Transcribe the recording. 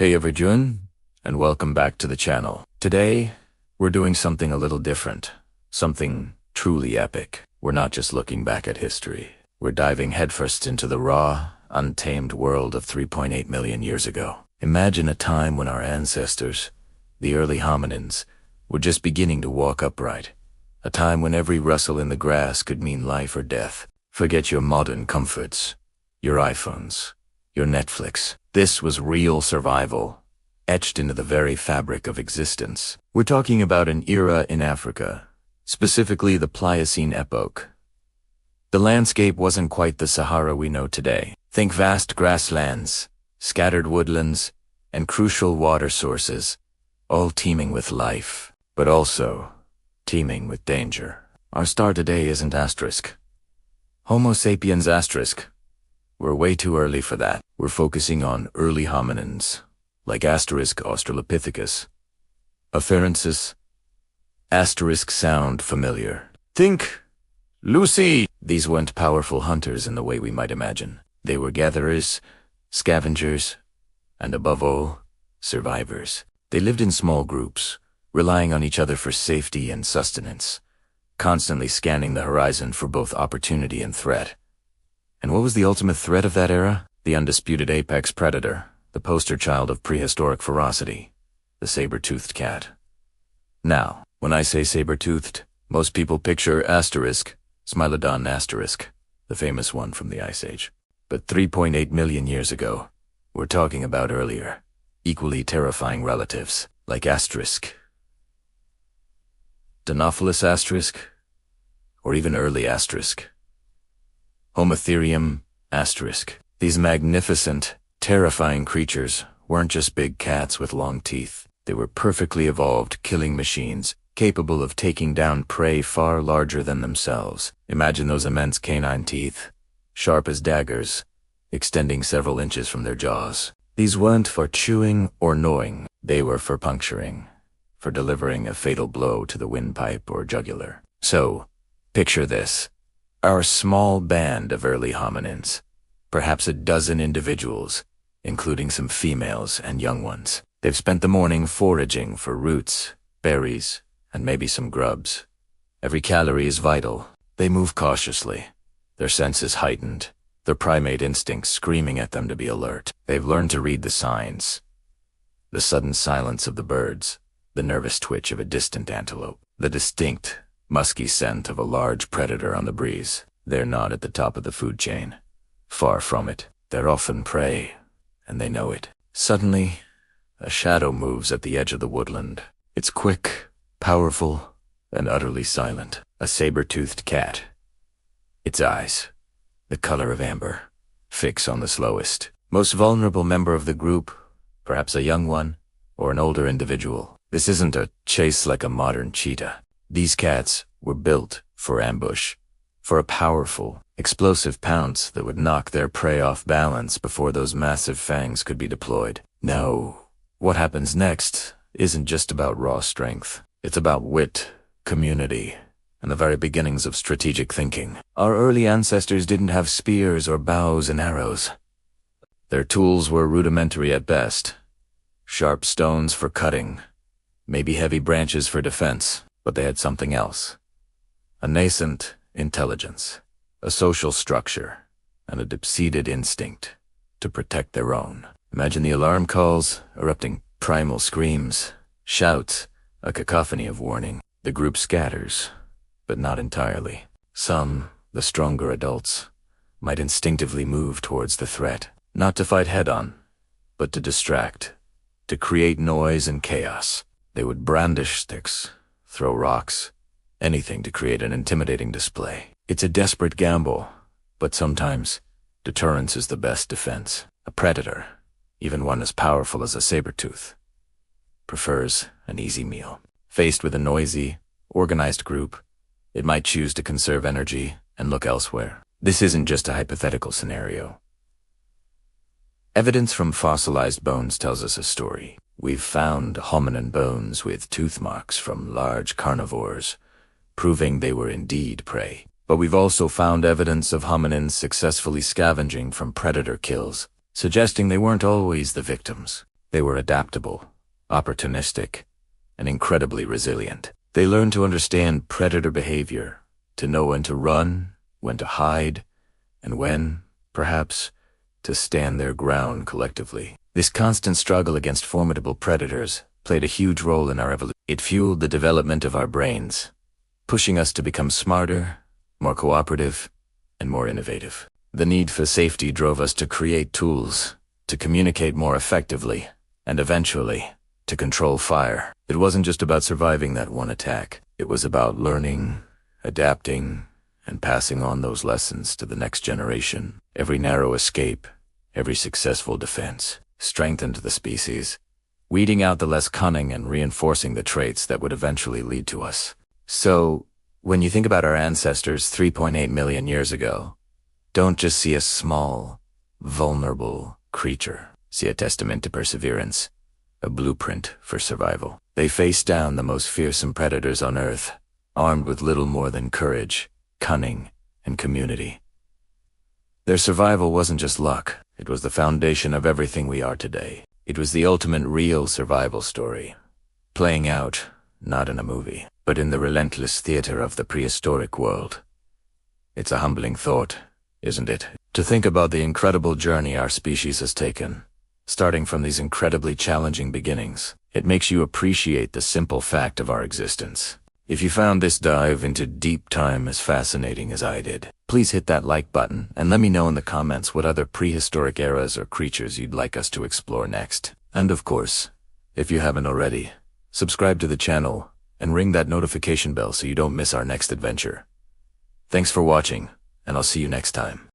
Hey everyone, and welcome back to the channel. Today, we're doing something a little different, something truly epic. We're not just looking back at history. We're diving headfirst into the raw, untamed world of 3.8 million years ago. Imagine a time when our ancestors, the early hominins, were just beginning to walk upright. A time when every rustle in the grass could mean life or death. Forget your modern comforts, your iPhones, your Netflix. This was real survival, etched into the very fabric of existence. We're talking about an era in Africa, specifically the Pliocene epoch. The landscape wasn't quite the Sahara we know today. Think vast grasslands, scattered woodlands, and crucial water sources, all teeming with life, but also teeming with danger. Our star today isn't asterisk. Homo sapiens asterisk. We're way too early for that. We're focusing on early hominins, like asterisk Australopithecus, afarensis. Asterisk sound familiar. Think Lucy! These weren't powerful hunters in the way we might imagine. They were gatherers, scavengers, and above all, survivors. They lived in small groups, relying on each other for safety and sustenance, constantly scanning the horizon for both opportunity and threat. And what was the ultimate threat of that era? The undisputed apex predator, the poster child of prehistoric ferocity, the saber-toothed cat. Now, when I say saber-toothed, most people picture asterisk, Smilodon asterisk, the famous one from the Ice Age. But 3.8 million years ago, we're talking about earlier, equally terrifying relatives, like asterisk, Dinophilis asterisk, or even early asterisk, Homotherium asterisk. These magnificent, terrifying creatures weren't just big cats with long teeth. They were perfectly evolved killing machines, capable of taking down prey far larger than themselves. Imagine those immense canine teeth, sharp as daggers, extending several inches from their jaws. These weren't for chewing or gnawing. They were for puncturing, for delivering a fatal blow to the windpipe or jugular. So, picture this. Our small band of early hominins, perhaps a dozen individuals, including some females and young ones. They've spent the morning foraging for roots, berries, and maybe some grubs. Every calorie is vital. They move cautiously, their senses heightened, their primate instincts screaming at them to be alert. They've learned to read the signs. The sudden silence of the birds, the nervous twitch of a distant antelope, the distinct, musky scent of a large predator on the breeze. They're not at the top of the food chain. Far from it. They're often prey, and they know it. Suddenly, a shadow moves at the edge of the woodland. It's quick, powerful, and utterly silent. A saber-toothed cat. Its eyes, the color of amber, fix on the slowest, most vulnerable member of the group, perhaps a young one, or an older individual. This isn't a chase like a modern cheetah. These cats were built for ambush, for a powerful, explosive pounce that would knock their prey off balance before those massive fangs could be deployed. No, what happens next isn't just about raw strength. It's about wit, community, and the very beginnings of strategic thinking. Our early ancestors didn't have spears or bows and arrows. Their tools were rudimentary at best. Sharp stones for cutting, maybe heavy branches for defense, but they had something else. A nascent intelligence, a social structure, and a deep-seated instinct to protect their own. Imagine the alarm calls, erupting primal screams, shouts, a cacophony of warning. The group scatters, but not entirely. Some, the stronger adults, might instinctively move towards the threat, not to fight head-on, but to distract, to create noise and chaos. They would brandish sticks, throw rocks, anything to create an intimidating display. It's a desperate gamble, but sometimes deterrence is the best defense. A predator, even one as powerful as a saber-tooth, prefers an easy meal. Faced with a noisy, organized group, it might choose to conserve energy and look elsewhere. This isn't just a hypothetical scenario. Evidence from fossilized bones tells us a story. We've found hominin bones with tooth marks from large carnivores, proving they were indeed prey. But we've also found evidence of hominins successfully scavenging from predator kills, suggesting they weren't always the victims. They were adaptable, opportunistic, and incredibly resilient. They learned to understand predator behavior, to know when to run, when to hide, and when, perhaps, to stand their ground collectively. This constant struggle against formidable predators played a huge role in our evolution. It fueled the development of our brains, pushing us to become smarter, more cooperative, and more innovative. The need for safety drove us to create tools, to communicate more effectively, and eventually, to control fire. It wasn't just about surviving that one attack. It was about learning, adapting, and passing on those lessons to the next generation. Every narrow escape, every successful defense, strengthened the species, weeding out the less cunning and reinforcing the traits that would eventually lead to us. So, when you think about our ancestors 3.8 million years ago, don't just see a small, vulnerable creature. See a testament to perseverance, a blueprint for survival. They faced down the most fearsome predators on Earth, armed with little more than courage, cunning, and community. Their survival wasn't just luck. It was the foundation of everything we are today. It was the ultimate real survival story, playing out, not in a movie, but in the relentless theater of the prehistoric world. It's a humbling thought, isn't it? To think about the incredible journey our species has taken, starting from these incredibly challenging beginnings. It makes you appreciate the simple fact of our existence. If you found this dive into deep time as fascinating as I did, please hit that like button and let me know in the comments what other prehistoric eras or creatures you'd like us to explore next. And of course, if you haven't already, subscribe to the channel and ring that notification bell so you don't miss our next adventure. Thanks for watching, and I'll see you next time.